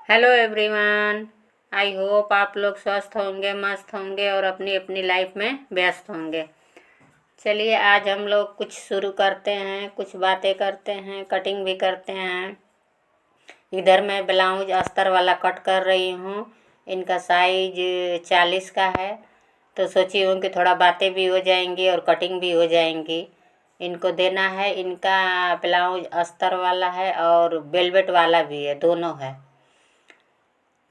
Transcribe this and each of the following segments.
Hello everyone. I hope आप लोग स्वस्थ होंगे, मस्त होंगे और अपनी अपनी लाइफ में व्यस्त होंगे। चलिए आज हम लोग कुछ शुरू करते हैं, कुछ बातें करते हैं, कटिंग भी करते हैं। इधर मैं ब्लाउज अस्तर वाला कट कर रही हूँ। इनका साइज 40 का है, तो सोची हूँ कि थोड़ा बातें भी हो जाएंगी और कटिंग भी हो जाएंगी। इनको देना है। इनका ब्लाउज अस्तर वाला है और वेलवेट वाला भी है, दोनों है।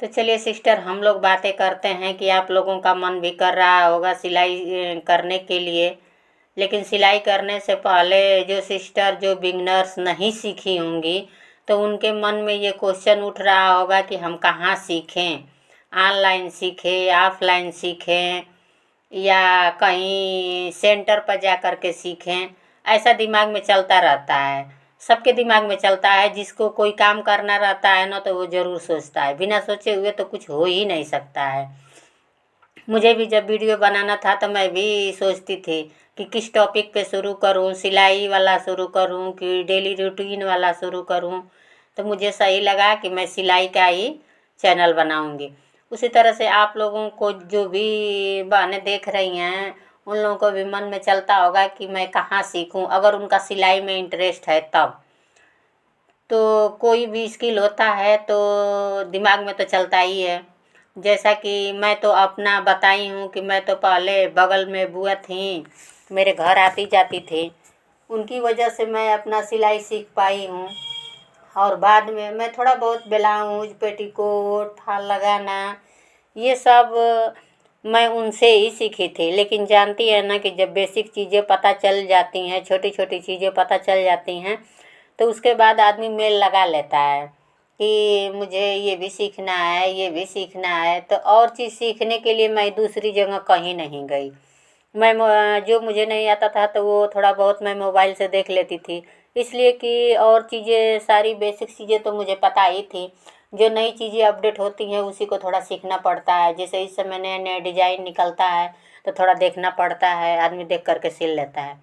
तो चलिए सिस्टर, हम लोग बातें करते हैं कि आप लोगों का मन भी कर रहा होगा सिलाई करने के लिए। लेकिन सिलाई करने से पहले जो सिस्टर जो बिगनर्स नहीं सीखी होंगी, तो उनके मन में ये क्वेश्चन उठ रहा होगा कि हम कहाँ सीखें, ऑनलाइन सीखें, ऑफलाइन सीखें या कहीं सेंटर पर जा कर के सीखें। ऐसा दिमाग में चलता रहता है, सबके दिमाग में चलता है। जिसको कोई काम करना रहता है ना, तो वो ज़रूर सोचता है, बिना सोचे हुए तो कुछ हो ही नहीं सकता है। मुझे भी जब वीडियो बनाना था तो मैं भी सोचती थी कि किस टॉपिक पे शुरू करूं, सिलाई वाला शुरू करूं कि डेली रूटीन वाला शुरू करूं। तो मुझे सही लगा कि मैं सिलाई का ही चैनल बनाऊंगी। उसी तरह से आप लोगों को जो भी बहनें देख रही हैं, उन लोगों को भी मन में चलता होगा कि मैं कहाँ सीखूं। अगर उनका सिलाई में इंटरेस्ट है तब तो कोई भी स्किल होता है तो दिमाग में तो चलता ही है। जैसा कि मैं तो अपना बताई हूँ कि मैं तो पहले बगल में बुआ थी, मेरे घर आती जाती थी, उनकी वजह से मैं अपना सिलाई सीख पाई हूँ। और बाद में मैं थोड़ा बहुत ब्लाउज, पेटीकोट, फाल लगाना, ये सब मैं उनसे ही सीखी थी। लेकिन जानती है ना कि जब बेसिक चीज़ें पता चल जाती हैं, छोटी छोटी चीज़ें पता चल जाती हैं, तो उसके बाद आदमी मेल लगा लेता है कि मुझे ये भी सीखना है, ये भी सीखना है। तो और चीज़ सीखने के लिए मैं दूसरी जगह कहीं नहीं गई। मैं जो मुझे नहीं आता था तो वो थोड़ा बहुत मैं मोबाइल से देख लेती थी, इसलिए कि और चीज़ें सारी बेसिक चीज़ें तो मुझे पता ही थी। जो नई चीज़ें अपडेट होती हैं उसी को थोड़ा सीखना पड़ता है। जैसे इस समय नया नया डिजाइन निकलता है तो थोड़ा देखना पड़ता है, आदमी देख करके सिल लेता है।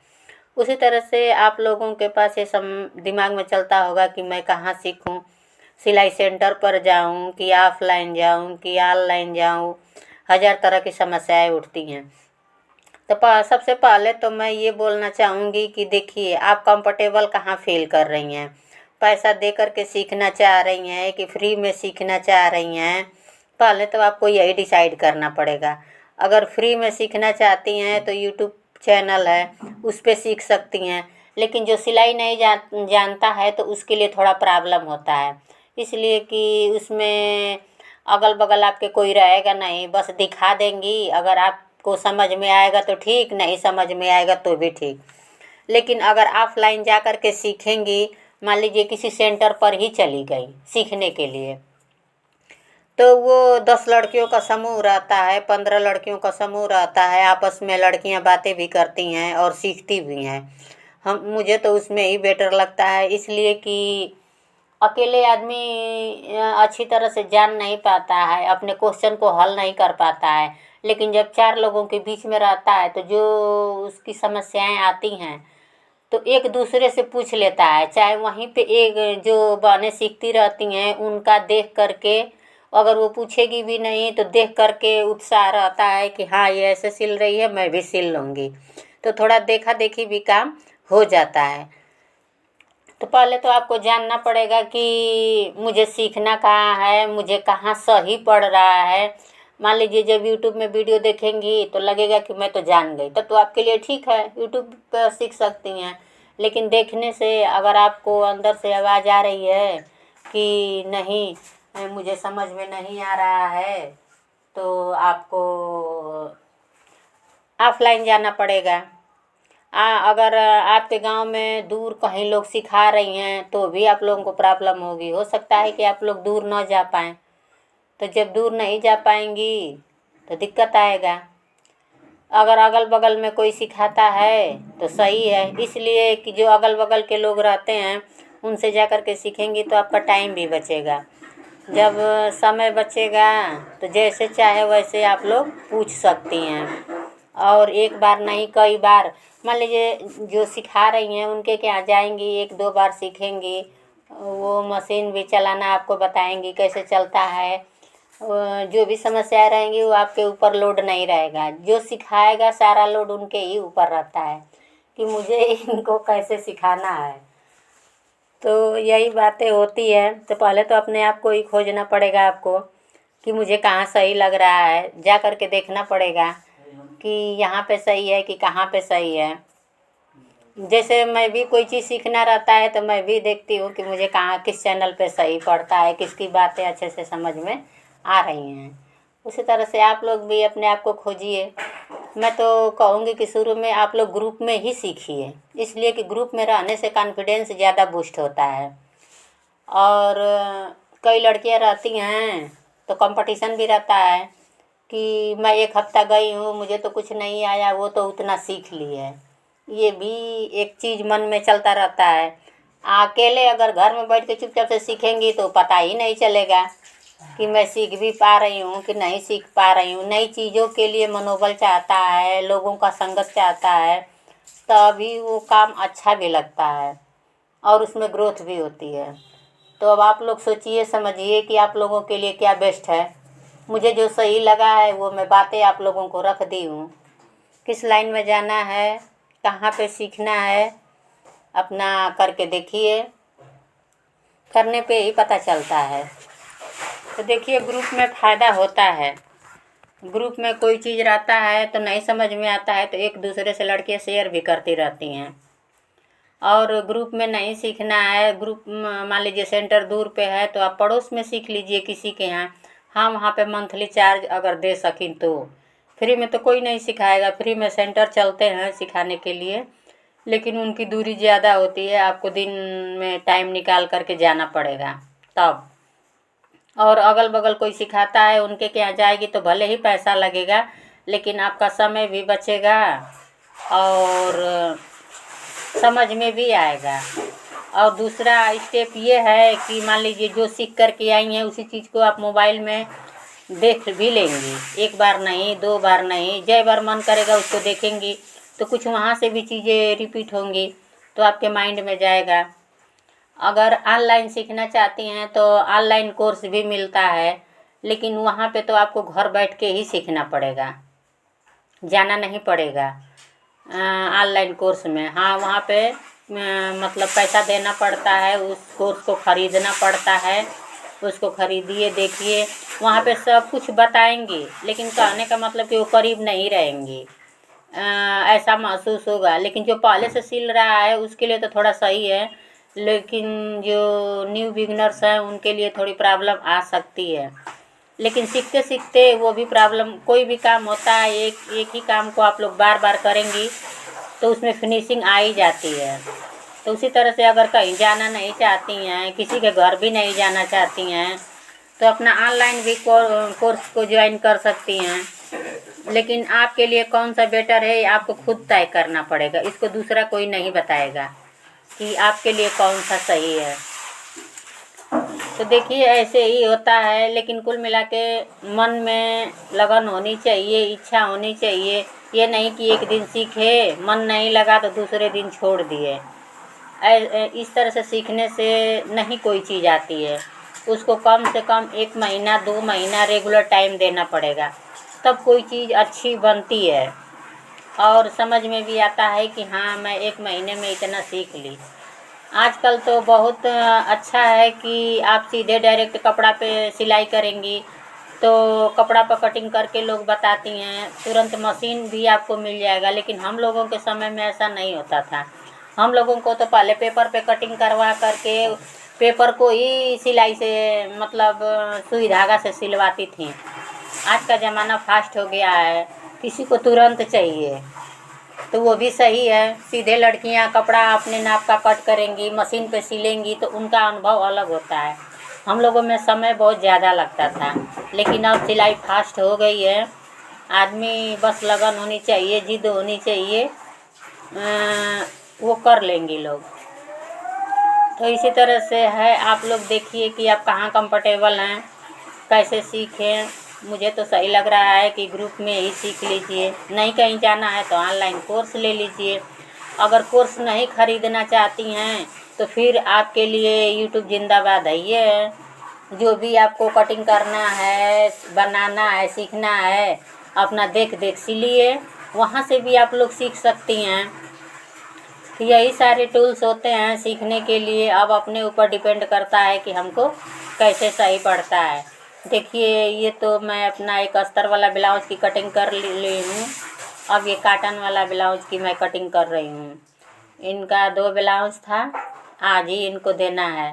उसी तरह से आप लोगों के पास ये सब दिमाग में चलता होगा कि मैं कहाँ सीखूं, सिलाई सेंटर पर जाऊं कि ऑफलाइन जाऊं कि ऑनलाइन जाऊं। हज़ार तरह की समस्याएं उठती हैं। तो सबसे पहले तो मैं ये बोलना चाहूँगी कि देखिए, आप कंफर्टेबल कहाँ फील कर रही हैं। पैसा दे कर के सीखना चाह रही हैं कि फ्री में सीखना चाह रही हैं, पहले तो आपको यही डिसाइड करना पड़ेगा। अगर फ्री में सीखना चाहती हैं तो यूट्यूब चैनल है, उस पर सीख सकती हैं। लेकिन जो सिलाई नहीं जानता है तो उसके लिए थोड़ा प्रॉब्लम होता है, इसलिए कि उसमें अगल बगल आपके कोई रहेगा नहीं, बस दिखा देंगी। अगर आपको समझ में आएगा तो ठीक, नहीं समझ में आएगा तो भी ठीक। लेकिन अगर ऑफलाइन जा कर के सीखेंगी, मान लीजिए किसी सेंटर पर ही चली गई सीखने के लिए, तो वो 10 लड़कियों का समूह रहता है, 15 लड़कियों का समूह रहता है। आपस में लड़कियां बातें भी करती हैं और सीखती भी हैं। मुझे तो उसमें ही बेटर लगता है, इसलिए कि अकेले आदमी अच्छी तरह से जान नहीं पाता है, अपने क्वेश्चन को हल नहीं कर पाता है। लेकिन जब 4 लोगों के बीच में रहता है तो जो उसकी समस्याएं आती हैं तो एक दूसरे से पूछ लेता है। चाहे वहीं पे एक जो बहनें सीखती रहती हैं उनका देख करके, अगर वो पूछेगी भी नहीं तो देख करके उत्साह रहता है कि हाँ ये ऐसे सिल रही है, मैं भी सिल लूँगी। तो थोड़ा देखा देखी भी काम हो जाता है। तो पहले तो आपको जानना पड़ेगा कि मुझे सीखना कहाँ है, मुझे कहाँ सही पड़ रहा है। मान लीजिए जब यूट्यूब में वीडियो देखेंगी तो लगेगा कि मैं तो जान गई, तब तो आपके लिए ठीक है, यूट्यूब पर सीख सकती हैं। लेकिन देखने से अगर आपको अंदर से आवाज़ आ रही है कि नहीं, मुझे समझ में नहीं आ रहा है, तो आपको ऑफलाइन जाना पड़ेगा। अगर आपके गांव में दूर कहीं लोग सिखा रही हैं तो भी आप लोगों को प्रॉब्लम होगी। हो सकता है कि आप लोग दूर ना जा पाएँ, तो जब दूर नहीं जा पाएंगी तो दिक्कत आएगा। अगर अगल बगल में कोई सिखाता है तो सही है, इसलिए कि जो अगल बगल के लोग रहते हैं उनसे जा कर के सीखेंगी तो आपका टाइम भी बचेगा। जब समय बचेगा तो जैसे चाहे वैसे आप लोग पूछ सकती हैं। और एक बार नहीं, कई बार, मान लीजिए जो सिखा रही हैं उनके क्या जाएंगी, 1-2 बार सीखेंगी, वो मशीन भी चलाना आपको बताएंगी कैसे चलता है। जो भी समस्याएं रहेंगी वो आपके ऊपर लोड नहीं रहेगा, जो सिखाएगा सारा लोड उनके ही ऊपर रहता है कि मुझे इनको कैसे सिखाना है। तो यही बातें होती है। तो पहले तो अपने आप को ही खोजना पड़ेगा आपको कि मुझे कहाँ सही लग रहा है, जा कर के देखना पड़ेगा कि यहाँ पे सही है कि कहाँ पे सही है। जैसे मैं भी कोई चीज़ सीखना रहता है तो मैं भी देखती हूँ कि मुझे कहाँ किस चैनल पे सही पड़ता है, किसकी बातें अच्छे से समझ में आ रही हैं। उसी तरह से आप लोग भी अपने आप को खोजिए। मैं तो कहूँगी कि शुरू में आप लोग ग्रुप में ही सीखिए, इसलिए कि ग्रुप में रहने से कॉन्फिडेंस ज़्यादा बूस्ट होता है। और कई लड़कियाँ रहती हैं तो कंपटीशन भी रहता है कि मैं 1 हफ्ता गई हूँ, मुझे तो कुछ नहीं आया, वो तो उतना सीख ली है। ये भी एक चीज़ मन में चलता रहता है। अकेले अगर घर में बैठ के चुपचाप से सीखेंगी तो पता ही नहीं चलेगा कि मैं सीख भी पा रही हूँ कि नहीं सीख पा रही हूँ। नई चीज़ों के लिए मनोबल चाहता है, लोगों का संगत चाहता है, तभी वो काम अच्छा भी लगता है और उसमें ग्रोथ भी होती है। तो अब आप लोग सोचिए समझिए कि आप लोगों के लिए क्या बेस्ट है। मुझे जो सही लगा है वो मैं बातें आप लोगों को रख दी हूँ। किस लाइन में जाना है, कहाँ पे सीखना है, अपना करके देखिए, करने पे ही पता चलता है। तो देखिए ग्रुप में फ़ायदा होता है। ग्रुप में कोई चीज़ रहता है तो नहीं समझ में आता है तो एक दूसरे से लड़के शेयर भी करती रहती हैं। और ग्रुप में नहीं सीखना है, ग्रुप मान लीजिए सेंटर दूर पे है तो आप पड़ोस में सीख लीजिए किसी के यहाँ। हाँ, वहाँ पे मंथली चार्ज अगर दे सकें तो फ्री में तो कोई नहीं सिखाएगा, फ्री में सेंटर चलते हैं सिखाने के लिए, लेकिन उनकी दूरी ज़्यादा होती है, आपको दिन में टाइम निकाल करके जाना पड़ेगा तब। और अगल बगल कोई सिखाता है उनके यहाँ जाएगी तो भले ही पैसा लगेगा, लेकिन आपका समय भी बचेगा और समझ में भी आएगा। और दूसरा स्टेप ये है कि मान लीजिए जो सीख कर के आई हैं उसी चीज़ को आप मोबाइल में देख भी लेंगी, 1 बार नहीं 2 बार नहीं, जय बार मन करेगा उसको देखेंगी तो कुछ वहाँ से भी चीज़ें रिपीट होंगी तो आपके माइंड में जाएगा। अगर ऑनलाइन सीखना चाहती हैं तो ऑनलाइन कोर्स भी मिलता है, लेकिन वहाँ पे तो आपको घर बैठ के ही सीखना पड़ेगा, जाना नहीं पड़ेगा ऑनलाइन कोर्स में। हाँ, वहाँ पे मतलब पैसा देना पड़ता है, उस कोर्स को ख़रीदना पड़ता है, उसको ख़रीदिए देखिए, वहाँ पे सब कुछ बताएंगे, लेकिन कहने का मतलब कि वो करीब नहीं रहेंगी, ऐसा महसूस होगा। लेकिन जो पहले से सिल रहा है उसके लिए तो थोड़ा सही है, लेकिन जो न्यू बिगनर्स हैं उनके लिए थोड़ी प्रॉब्लम आ सकती है। लेकिन सीखते सीखते वो भी प्रॉब्लम, कोई भी काम होता है एक ही काम को आप लोग बार बार करेंगी तो उसमें फिनिशिंग आ ही जाती है। तो उसी तरह से अगर कहीं जाना नहीं चाहती हैं, किसी के घर भी नहीं जाना चाहती हैं, तो अपना ऑनलाइन भी कोर्स को ज्वाइन कर सकती हैं। लेकिन आपके लिए कौन सा बेटर है आपको खुद तय करना पड़ेगा, इसको दूसरा कोई नहीं बताएगा कि आपके लिए कौन सा सही है। तो देखिए ऐसे ही होता है, लेकिन कुल मिला के मन में लगन होनी चाहिए, इच्छा होनी चाहिए। ये नहीं कि एक दिन सीखे, मन नहीं लगा तो दूसरे दिन छोड़ दिए। इस तरह से सीखने से नहीं कोई चीज़ आती है, उसको कम से कम 1 महीना 2 महीना रेगुलर टाइम देना पड़ेगा, तब कोई चीज़ अच्छी बनती है और समझ में भी आता है कि हाँ मैं 1 महीने में इतना सीख ली। आजकल तो बहुत अच्छा है कि आप सीधे डायरेक्ट कपड़ा पे सिलाई करेंगी तो कपड़ा पर कटिंग करके लोग बताती हैं, तुरंत मशीन भी आपको मिल जाएगा। लेकिन हम लोगों के समय में ऐसा नहीं होता था। हम लोगों को तो पहले पेपर पे कटिंग करवा करके पेपर को ही सिलाई से मतलब सुई धागा से सिलवाती थी। आज का ज़माना फास्ट हो गया है, किसी को तुरंत चाहिए, तो वो भी सही है। सीधे लड़कियां कपड़ा अपने नाप का कट करेंगी, मशीन पे सिलेंगी तो उनका अनुभव अलग होता है। हम लोगों में समय बहुत ज़्यादा लगता था, लेकिन अब सिलाई फास्ट हो गई है। आदमी बस लगन होनी चाहिए, जिद होनी चाहिए, वो कर लेंगे लोग। तो इसी तरह से है, आप लोग देखिए कि आप कहाँ कंफर्टेबल हैं, कैसे सीखें। मुझे तो सही लग रहा है कि ग्रुप में ही सीख लीजिए, नहीं कहीं जाना है तो ऑनलाइन कोर्स ले लीजिए। अगर कोर्स नहीं ख़रीदना चाहती हैं तो फिर आपके लिए यूट्यूब जिंदाबाद है। ये जो भी आपको कटिंग करना है, बनाना है, सीखना है, अपना देख देख सिलिए, वहाँ से भी आप लोग सीख सकती हैं। यही सारे टूल्स होते हैं सीखने के लिए। अब अपने ऊपर डिपेंड करता है कि हमको कैसे सही पड़ता है। देखिए, ये तो मैं अपना एक अस्तर वाला ब्लाउज की कटिंग कर ली हूँ। अब ये काटन वाला ब्लाउज की मैं कटिंग कर रही हूँ। इनका 2 ब्लाउज था, आज ही इनको देना है।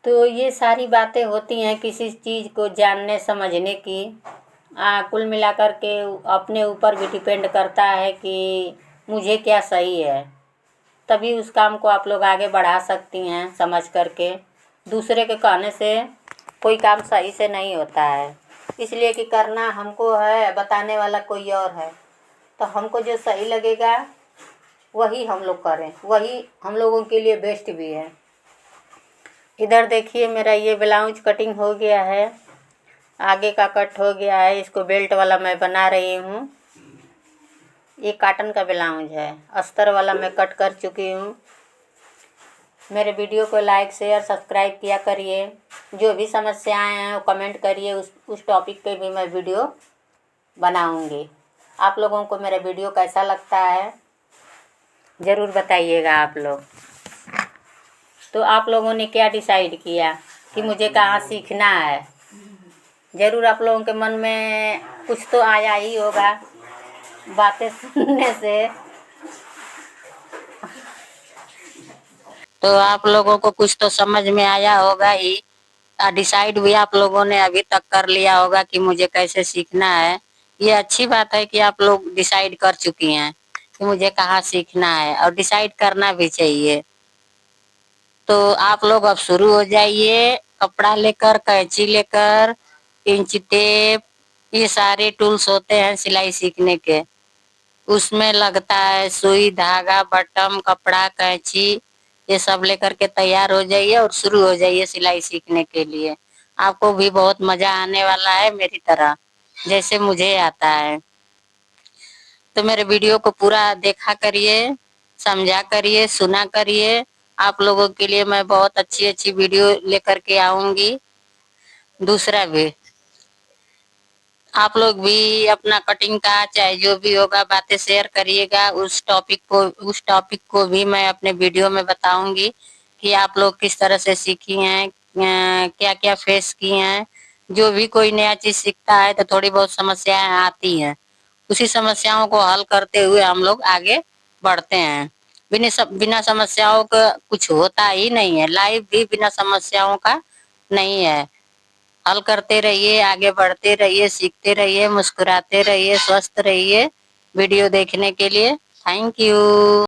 तो ये सारी बातें होती हैं किसी चीज़ को जानने समझने की। कुल मिलाकर के अपने ऊपर भी डिपेंड करता है कि मुझे क्या सही है, तभी उस काम को आप लोग आगे बढ़ा सकती हैं समझ करके। दूसरे के कहने से कोई काम सही से नहीं होता है, इसलिए कि करना हमको है, बताने वाला कोई और है। तो हमको जो सही लगेगा वही हम लोग करें, वही हम लोगों के लिए बेस्ट भी है। इधर देखिए, मेरा ये ब्लाउज कटिंग हो गया है, आगे का कट हो गया है। इसको बेल्ट वाला मैं बना रही हूँ। ये काटन का ब्लाउज है, अस्तर वाला मैं कट कर चुकी हूँ। मेरे वीडियो को लाइक शेयर सब्सक्राइब किया करिए। जो भी समस्याएं हैं वो कमेंट करिए, उस टॉपिक पे भी मैं वीडियो बनाऊँगी। आप लोगों को मेरा वीडियो कैसा लगता है ज़रूर बताइएगा आप लोग। तो आप लोगों ने क्या डिसाइड किया कि मुझे कहाँ सीखना है? ज़रूर आप लोगों के मन में कुछ तो आया ही होगा बातें सुनने से। तो आप लोगों को कुछ तो समझ में आया होगा ही। डिसाइड भी आप लोगों ने अभी तक कर लिया होगा कि मुझे कैसे सीखना है। ये अच्छी बात है कि आप लोग डिसाइड कर चुकी हैं कि मुझे कहाँ सीखना है, और डिसाइड करना भी चाहिए। तो आप लोग अब शुरू हो जाइए, कपड़ा लेकर, कैंची लेकर, इंच टेप, ये सारे टूल्स होते हैं सिलाई सीखने के। उसमें लगता है सुई, धागा, बटन, कपड़ा, कैंची, ये सब लेकर के तैयार हो जाइए और शुरू हो जाइए सिलाई सीखने के लिए। आपको भी बहुत मजा आने वाला है मेरी तरह, जैसे मुझे आता है। तो मेरे वीडियो को पूरा देखा करिए, समझा करिए, सुना करिए। आप लोगों के लिए मैं बहुत अच्छी अच्छी वीडियो लेकर के आऊंगी। दूसरा भी आप लोग भी अपना कटिंग का चाहे जो भी होगा बातें शेयर करिएगा। उस टॉपिक को भी मैं अपने वीडियो में बताऊंगी कि आप लोग किस तरह से सीखी हैं, क्या क्या फेस की हैं। जो भी कोई नया चीज सीखता है तो थोड़ी बहुत समस्याएं आती हैं, उसी समस्याओं को हल करते हुए हम लोग आगे बढ़ते हैं। बिना समस्याओं का कुछ होता ही नहीं है। लाइफ भी बिना समस्याओं का नहीं है। हल करते रहिए, आगे बढ़ते रहिए, सीखते रहिए, मुस्कुराते रहिए, स्वस्थ रहिए। वीडियो देखने के लिए थैंक यू।